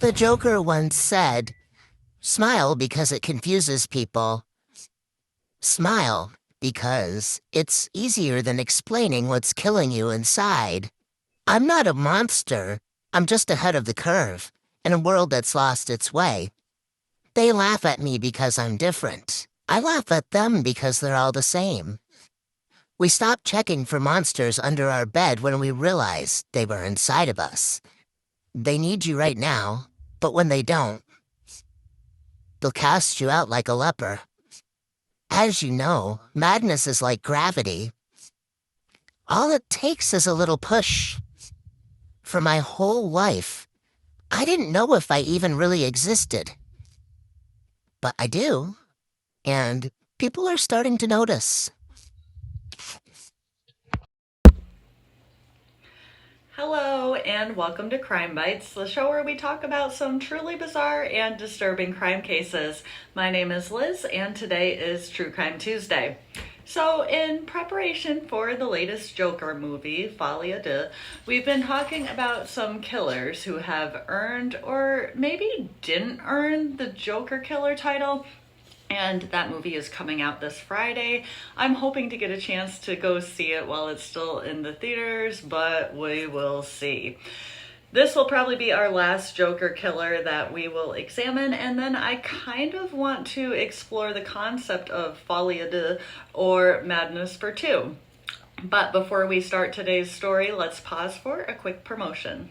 The Joker once said, "Smile because it confuses people. Smile because it's easier than explaining what's killing you inside." I'm not a monster. I'm just ahead of the curve in a world that's lost its way. They laugh at me because I'm different. I laugh at them because they're all the same. We stopped checking for monsters under our bed when we realized they were inside of us. They need you right now, but when they don't, they'll cast you out like a leper. As you know, madness is like gravity. All it takes is a little push. For my whole life, I didn't know if I even really existed. But I do, and people are starting to notice. Hello and welcome to Crime Bytes, the show where we talk about some truly bizarre and disturbing crime cases. My name is Liz and today is True Crime Tuesday. So in preparation for the latest Joker movie, Folie, Deux, we've been talking about some killers who have earned or maybe didn't earn the Joker killer title. And that movie is coming out this Friday. I'm hoping to get a chance to go see it while it's still in the theaters, but we will see. This will probably be our last Joker killer that we will examine, and then I kind of want to explore the concept of folie à deux, or madness for two. But before we start today's story, let's pause for a quick promotion.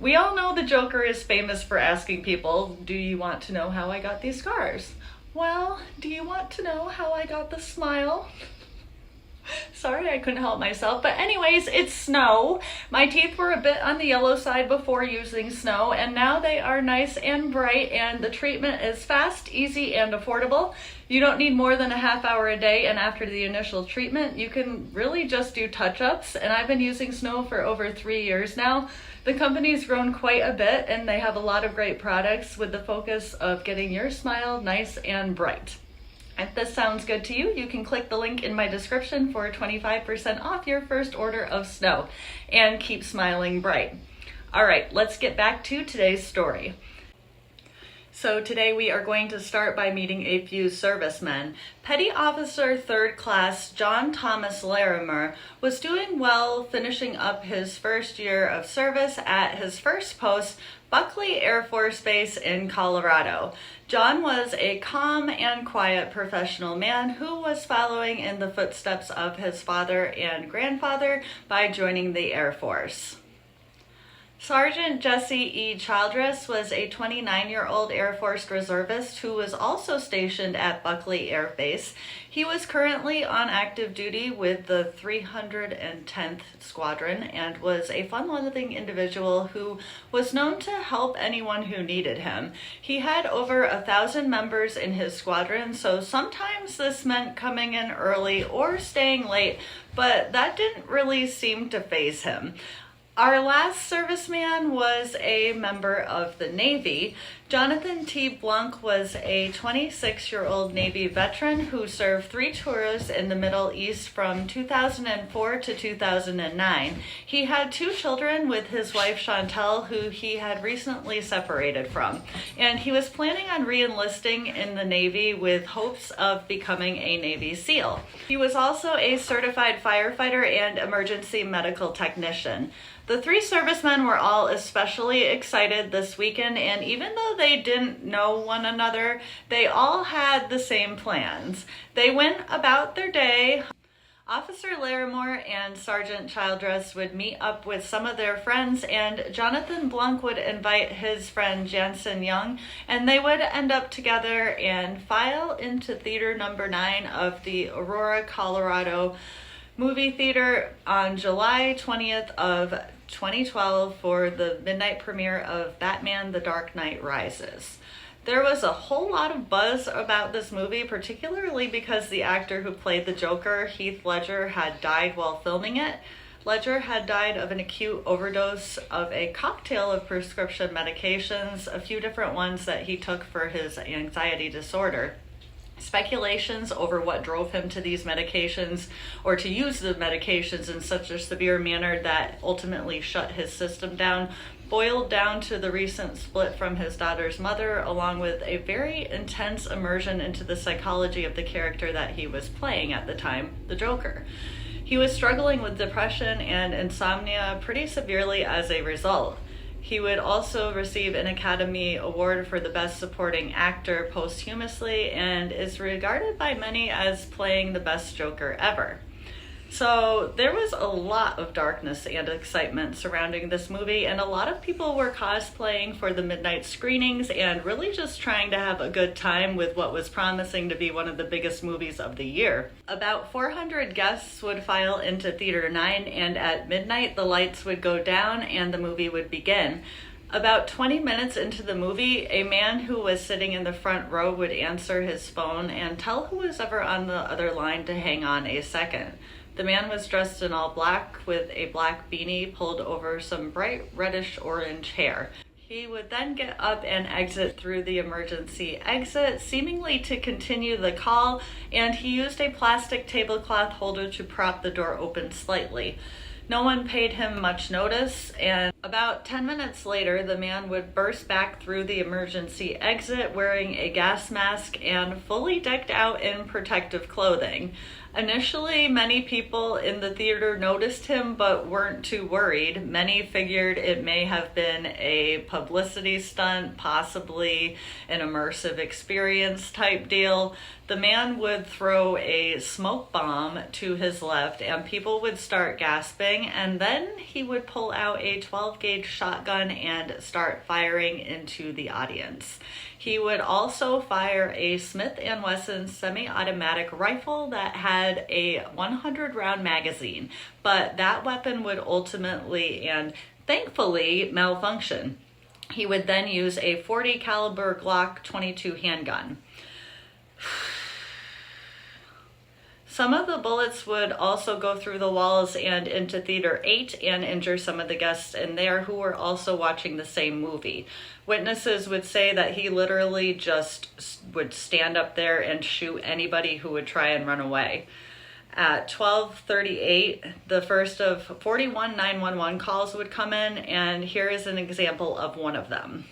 We all know the Joker is famous for asking people, "Do you want to know how I got these scars?" Well, do you want to know how I got the smile? Sorry, I couldn't help myself. But anyways, it's snow. My teeth were a bit on the yellow side before using snow, and now they are nice and bright, and the treatment is fast, easy, and affordable. You don't need more than a half hour a day, and after the initial treatment, you can really just do touch-ups, and I've been using snow for over 3 years now. The company's grown quite a bit, and they have a lot of great products with the focus of getting your smile nice and bright. If this sounds good to you, you can click the link in my description for 25% off your first order of snow, and keep smiling bright. All right, let's get back to today's story. So today we are going to start by meeting a few servicemen. Petty Officer 3rd Class John Thomas Larimer was doing well, finishing up his first year of service at his first post, Buckley Air Force Base in Colorado. John was a calm and quiet professional man who was following in the footsteps of his father and grandfather by joining the Air Force. Sergeant Jesse E. Childress was a 29-year-old Air Force reservist who was also stationed at Buckley Air Base. He was currently on active duty with the 310th Squadron and was a fun-loving individual who was known to help anyone who needed him. He had over 1,000 members in his squadron, so sometimes this meant coming in early or staying late, but that didn't really seem to faze him. Our last serviceman was a member of the Navy. Jonathan T. Blunk was a 26-year-old Navy veteran who served 3 tours in the Middle East from 2004 to 2009. He had 2 children with his wife Chantel, who he had recently separated from, and he was planning on re-enlisting in the Navy with hopes of becoming a Navy SEAL. He was also a certified firefighter and emergency medical technician. The 3 servicemen were all especially excited this weekend, and even though they didn't know one another, they all had the same plans. They went about their day. Officer Larimer and Sergeant Childress would meet up with some of their friends, and Jonathan Blunk would invite his friend Jansen Young, and they would end up together and file into theater number 9 of the Aurora, Colorado movie theater on July 20th of 2012 for the midnight premiere of Batman: The Dark Knight Rises. There was a whole lot of buzz about this movie, particularly because the actor who played the Joker, Heath Ledger, had died while filming it. Ledger had died of an acute overdose of a cocktail of prescription medications, a few different ones that he took for his anxiety disorder. Speculations over what drove him to these medications, or to use the medications in such a severe manner that ultimately shut his system down, boiled down to the recent split from his daughter's mother, along with a very intense immersion into the psychology of the character that he was playing at the time, the Joker. He was struggling with depression and insomnia pretty severely as a result. He would also receive an Academy Award for the Best Supporting Actor posthumously and is regarded by many as playing the best Joker ever. So there was a lot of darkness and excitement surrounding this movie, and a lot of people were cosplaying for the midnight screenings and really just trying to have a good time with what was promising to be one of the biggest movies of the year. About 400 guests would file into Theater 9, and at midnight the lights would go down and the movie would begin. About 20 minutes into the movie, a man who was sitting in the front row would answer his phone and tell who was ever on the other line to hang on a second. The man was dressed in all black with a black beanie pulled over some bright reddish-orange hair. He would then get up and exit through the emergency exit, seemingly to continue the call, and he used a plastic tablecloth holder to prop the door open slightly. No one paid him much notice, and about 10 minutes later, the man would burst back through the emergency exit wearing a gas mask and fully decked out in protective clothing. Initially, many people in the theater noticed him but weren't too worried. Many figured it may have been a publicity stunt, possibly an immersive experience type deal. The man would throw a smoke bomb to his left and people would start gasping, and then he would pull out a 12-gauge shotgun and start firing into the audience. He would also fire a Smith & Wesson semi-automatic rifle that had a 100-round magazine, but that weapon would ultimately and thankfully malfunction. He would then use a .40 caliber Glock 22 handgun. Some of the bullets would also go through the walls and into Theater 8 and injure some of the guests in there who were also watching the same movie. Witnesses would say that he literally just would stand up there and shoot anybody who would try and run away. At 12:38, the first of 41 911 calls would come in, and here is an example of one of them.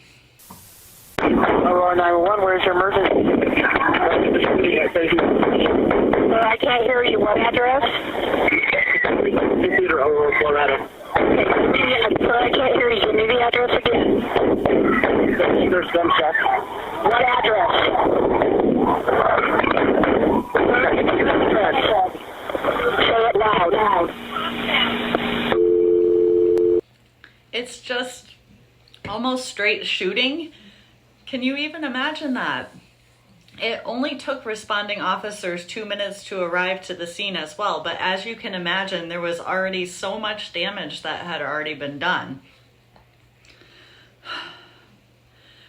Hello, 911, where's your emergency? I can't hear you. What address? Theater, Colorado. I can't hear you. Give me the address again. There's gunshot. What address? Say it loud. It's just almost straight shooting. Can you even imagine that? It only took responding officers 2 minutes to arrive to the scene as well, but as you can imagine, there was already so much damage that had already been done.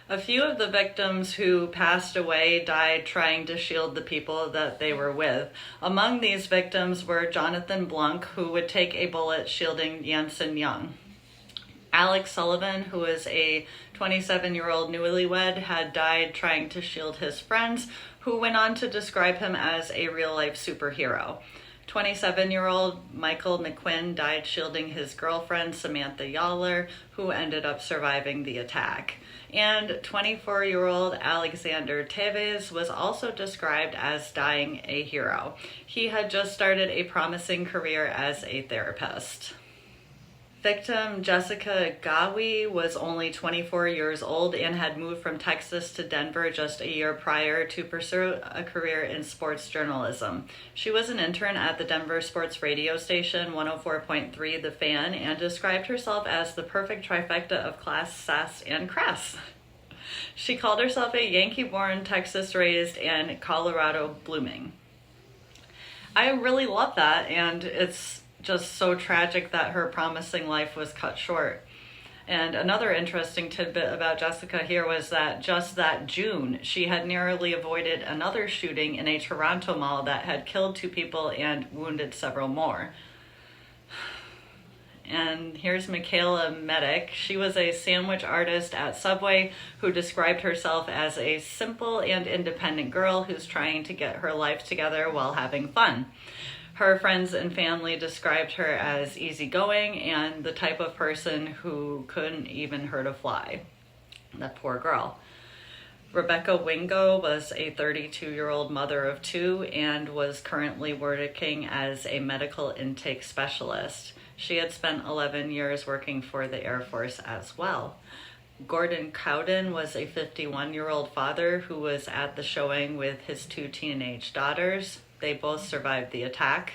A few of the victims who passed away died trying to shield the people that they were with. Among these victims were Jonathan Blunk, who would take a bullet shielding Yansen Young. Alex Sullivan, who was a 27-year-old newlywed, had died trying to shield his friends, who went on to describe him as a real-life superhero. 27-year-old Michael McQuinn died shielding his girlfriend, Samantha Yawler, who ended up surviving the attack. And 24-year-old Alexander Teves was also described as dying a hero. He had just started a promising career as a therapist. Victim Jessica Ghawi was only 24 years old and had moved from Texas to Denver just a year prior to pursue a career in sports journalism. She was an intern at the Denver sports radio station 104.3 The Fan and described herself as the perfect trifecta of class, sass, and crass. She called herself a Yankee-born, Texas-raised, and Colorado-blooming. I really love that, and it's just so tragic that her promising life was cut short. And another interesting tidbit about Jessica here was that just that June, she had narrowly avoided another shooting in a Toronto mall that had killed 2 people and wounded several more. And here's Micayla Medek. She was a sandwich artist at Subway who described herself as a simple and independent girl who's trying to get her life together while having fun. Her friends and family described her as easygoing and the type of person who couldn't even hurt a fly. That poor girl. Rebecca Wingo was a 32-year-old mother of two and was currently working as a medical intake specialist. She had spent 11 years working for the Air Force as well. Gordon Cowden was a 51-year-old father who was at the showing with his two teenage daughters. They both survived the attack.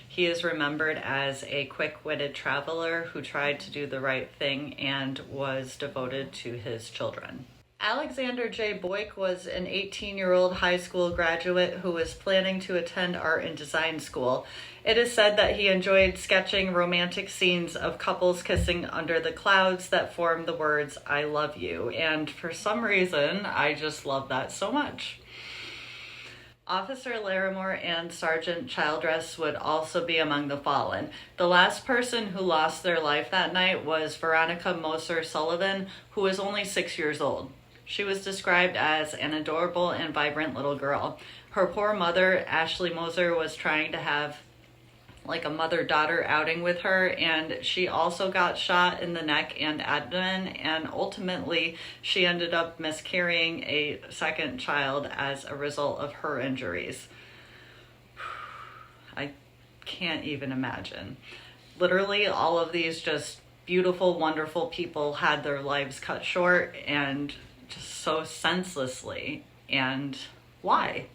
He is remembered as a quick-witted traveler who tried to do the right thing and was devoted to his children. Alexander J. Boik was an 18-year-old high school graduate who was planning to attend art and design school. It is said that he enjoyed sketching romantic scenes of couples kissing under the clouds that form the words, "I love you." And for some reason, I just love that so much. Officer Larimer and Sergeant Childress would also be among the fallen. The last person who lost their life that night was Veronica Moser-Sullivan, who was only 6 years old. She was described as an adorable and vibrant little girl. Her poor mother, Ashley Moser, was trying to have like a mother-daughter outing with her, and she also got shot in the neck and abdomen, and ultimately she ended up miscarrying a second child as a result of her injuries. I can't even imagine. Literally all of these just beautiful, wonderful people had their lives cut short, and just so senselessly. And why?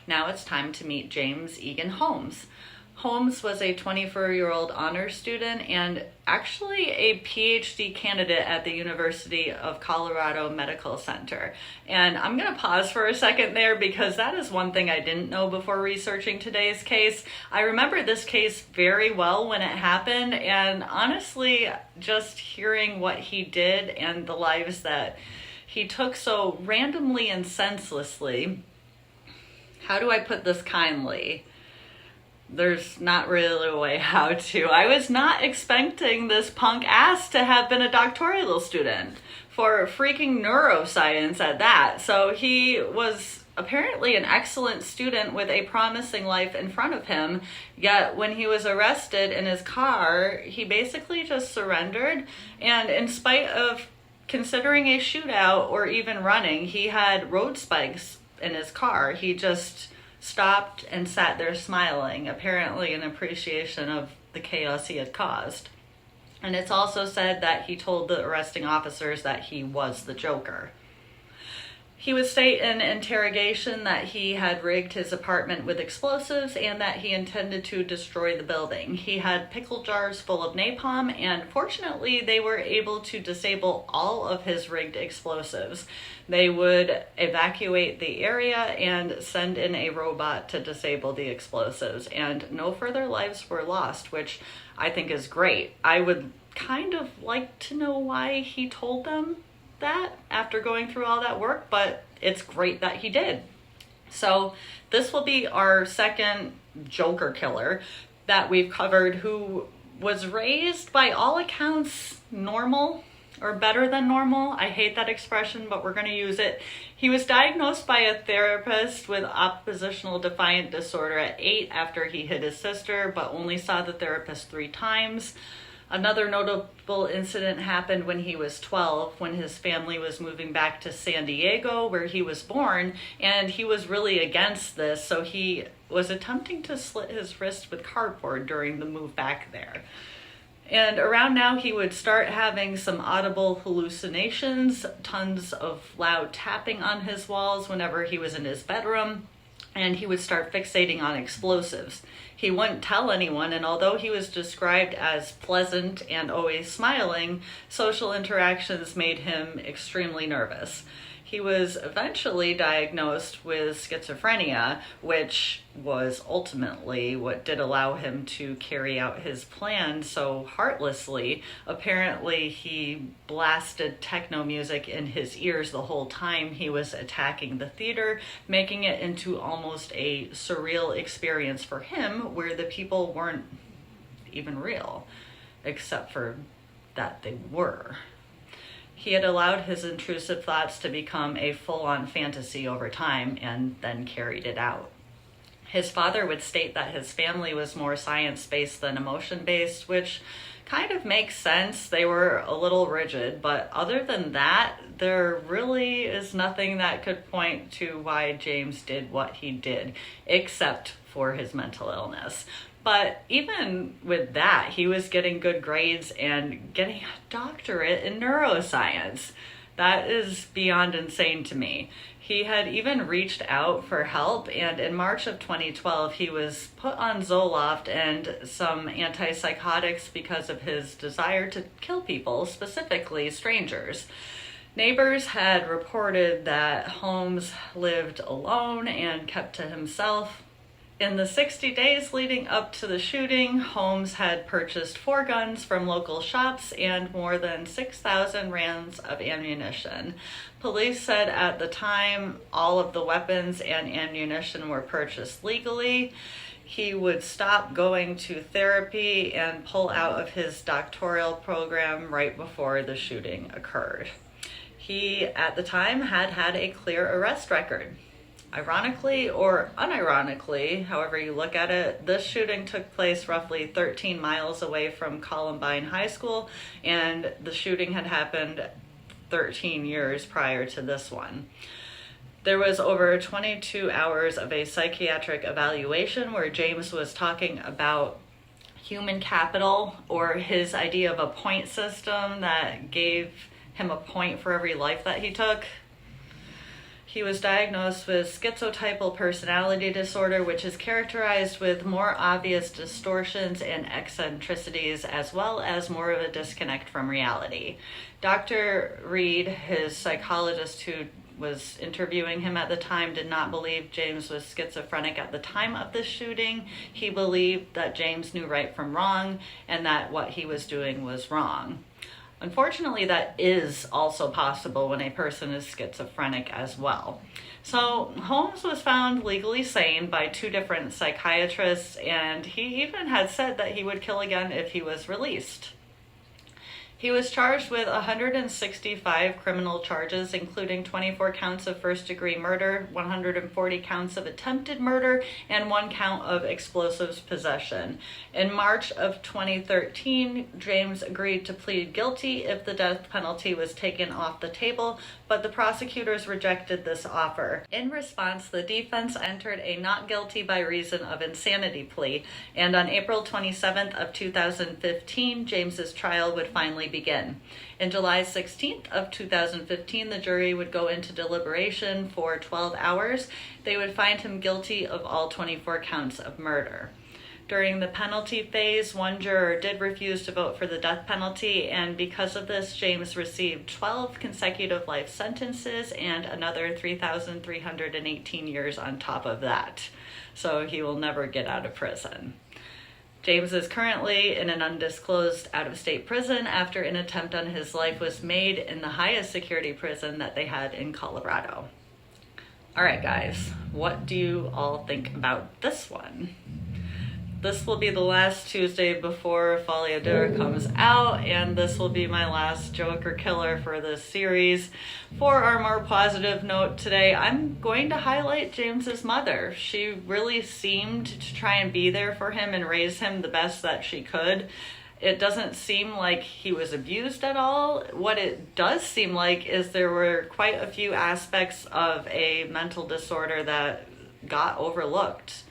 Now it's time to meet James Eagan Holmes. Holmes was a 24-year-old honors student and actually a PhD candidate at the University of Colorado Medical Center. And I'm going to pause for a second there because that is one thing I didn't know before researching today's case. I remember this case very well when it happened, and honestly, just hearing what he did and the lives that he took so randomly and senselessly, how do I put this kindly? There's not really a way how to. I was not expecting this punk ass to have been a doctoral student for freaking neuroscience at that. So he was apparently an excellent student with a promising life in front of him. Yet when he was arrested in his car, he basically just surrendered. And in spite of considering a shootout or even running, he had road spikes in his car. He just stopped and sat there smiling, apparently in appreciation of the chaos he had caused. And it's also said that he told the arresting officers that he was the Joker. He would state in interrogation that he had rigged his apartment with explosives and that he intended to destroy the building. He had pickle jars full of napalm, and fortunately they were able to disable all of his rigged explosives. They would evacuate the area and send in a robot to disable the explosives, and no further lives were lost, which I think is great. I would kind of like to know why he told them that after going through all that work, but it's great that he did. So this will be our second Joker killer that we've covered, who was raised by all accounts normal or better than normal. I hate that expression, but we're going to use it. He was diagnosed by a therapist with oppositional defiant disorder at 8 after he hit his sister, but only saw the therapist 3 times. Another notable incident happened when he was 12, when his family was moving back to San Diego, where he was born, and he was really against this, so he was attempting to slit his wrist with cardboard during the move back there. And around now, he would start having some audible hallucinations, tons of loud tapping on his walls whenever he was in his bedroom, and he would start fixating on explosives. He wouldn't tell anyone, and although he was described as pleasant and always smiling, social interactions made him extremely nervous. He was eventually diagnosed with schizophrenia, which was ultimately what did allow him to carry out his plan so heartlessly. Apparently, he blasted techno music in his ears the whole time he was attacking the theater, making it into almost a surreal experience for him, where the people weren't even real, except for that they were. He had allowed his intrusive thoughts to become a full-on fantasy over time and then carried it out. His father would state that his family was more science-based than emotion-based, which kind of makes sense. They were a little rigid, but other than that, there really is nothing that could point to why James did what he did, except for his mental illness. But even with that, he was getting good grades and getting a doctorate in neuroscience. That is beyond insane to me. He had even reached out for help, and in March of 2012, he was put on Zoloft and some antipsychotics because of his desire to kill people, specifically strangers. Neighbors had reported that Holmes lived alone and kept to himself. In the 60 days leading up to the shooting, Holmes had purchased 4 guns from local shops and more than 6,000 rounds of ammunition. Police said at the time all of the weapons and ammunition were purchased legally. He would stop going to therapy and pull out of his doctoral program right before the shooting occurred. He, at the time, had a clear arrest record. Ironically or unironically, however you look at it, this shooting took place roughly 13 miles away from Columbine High School, and the shooting had happened 13 years prior to this one. There was over 22 hours of a psychiatric evaluation where James was talking about human capital, or his idea of a point system that gave him a point for every life that he took. He was diagnosed with schizotypal personality disorder, which is characterized with more obvious distortions and eccentricities, as well as more of a disconnect from reality. Dr. Reed, his psychologist who was interviewing him at the time, did not believe James was schizophrenic at the time of the shooting. He believed that James knew right from wrong and that what he was doing was wrong. Unfortunately, that is also possible when a person is schizophrenic as well. So Holmes was found legally sane by 2 different psychiatrists, and he even had said that he would kill again if he was released. He was charged with 165 criminal charges, including 24 counts of first-degree murder, 140 counts of attempted murder, and 1 count of explosives possession. In March of 2013, James agreed to plead guilty if the death penalty was taken off the table, but the prosecutors rejected this offer. In response, the defense entered a not guilty by reason of insanity plea, and on April 27th of 2015, James's trial would finally begin. In July 16th of 2015, the jury would go into deliberation for 12 hours. They would find him guilty of all 24 counts of murder. During the penalty phase, 1 juror did refuse to vote for the death penalty, and because of this, James received 12 consecutive life sentences and another 3,318 years on top of that. So he will never get out of prison. James is currently in an undisclosed out-of-state prison after an attempt on his life was made in the highest security prison that they had in Colorado. All right, guys, what do you all think about this one? This will be the last Tuesday before Folie comes out, and this will be my last Joker killer for this series. For our more positive note today, I'm going to highlight James's mother. She really seemed to try and be there for him and raise him the best that she could. It doesn't seem like he was abused at all. What it does seem like is there were quite a few aspects of a mental disorder that got overlooked.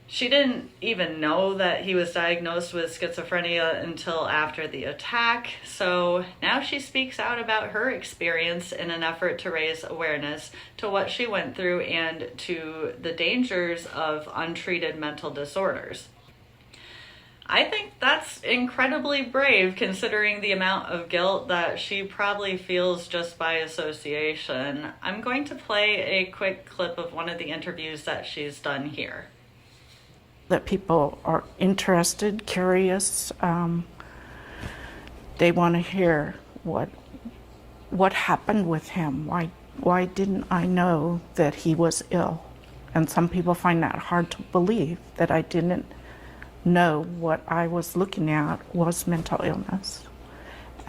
She didn't even know that he was diagnosed with schizophrenia until after the attack, so now she speaks out about her experience in an effort to raise awareness to what she went through and to the dangers of untreated mental disorders. I think that's incredibly brave considering the amount of guilt that she probably feels just by association. I'm going to play a quick clip of one of the interviews that she's done here. That people are interested, curious. They want to hear what happened with him. Why didn't I know that he was ill? And some people find that hard to believe, that I didn't know what I was looking at was mental illness.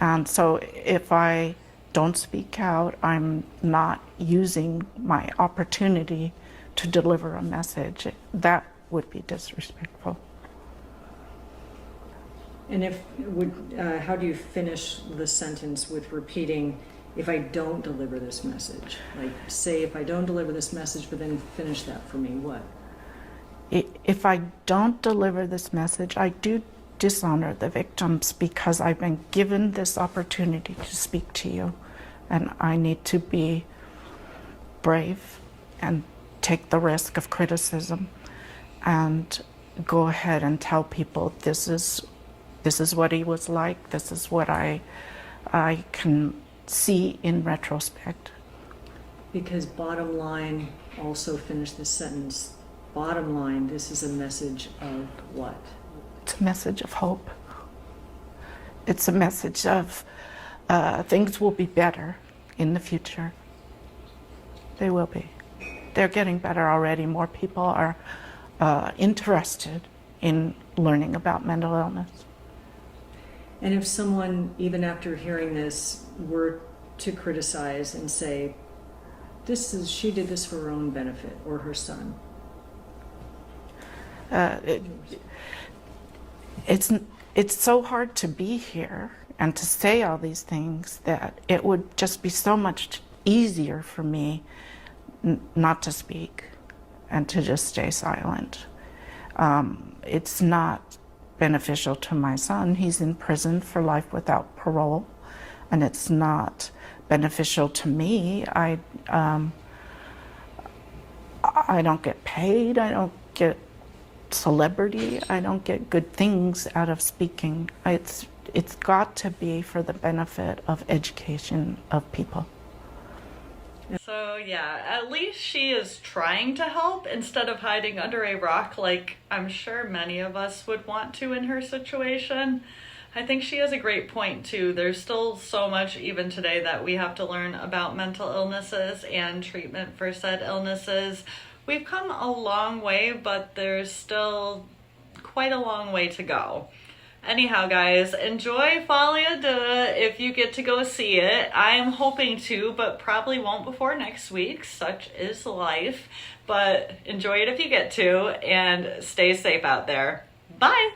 And so if I don't speak out, I'm not using my opportunity to deliver a message. That would be disrespectful. And how do you finish the sentence with repeating, if I don't deliver this message? Like, say, if I don't deliver this message, but then finish that for me, what? If I don't deliver this message, I do dishonor the victims because I've been given this opportunity to speak to you, and I need to be brave and take the risk of criticism and go ahead and tell people this is what he was like, this is what I can see in retrospect. Because bottom line, also finish this sentence, bottom line, this is a message of what? It's a message of hope. It's a message of things will be better in the future. They will be. They're getting better already. More people are interested in learning about mental illness. And if someone, even after hearing this, were to criticize and say, she did this for her own benefit, or her son. It's so hard to be here and to say all these things that it would just be so much easier for me not to speak and to just stay silent. It's not beneficial to my son. He's in prison for life without parole, and it's not beneficial to me. I don't get paid. I don't get celebrity. I don't get good things out of speaking. It's got to be for the benefit of education of people. So yeah, at least she is trying to help instead of hiding under a rock like I'm sure many of us would want to in her situation. I think she has a great point too. There's still so much even today that we have to learn about mental illnesses and treatment for said illnesses. We've come a long way, but there's still quite a long way to go. Anyhow, guys, enjoy Folie Deux if you get to go see it. I am hoping to, but probably won't before next week. Such is life. But enjoy it if you get to, and stay safe out there. Bye!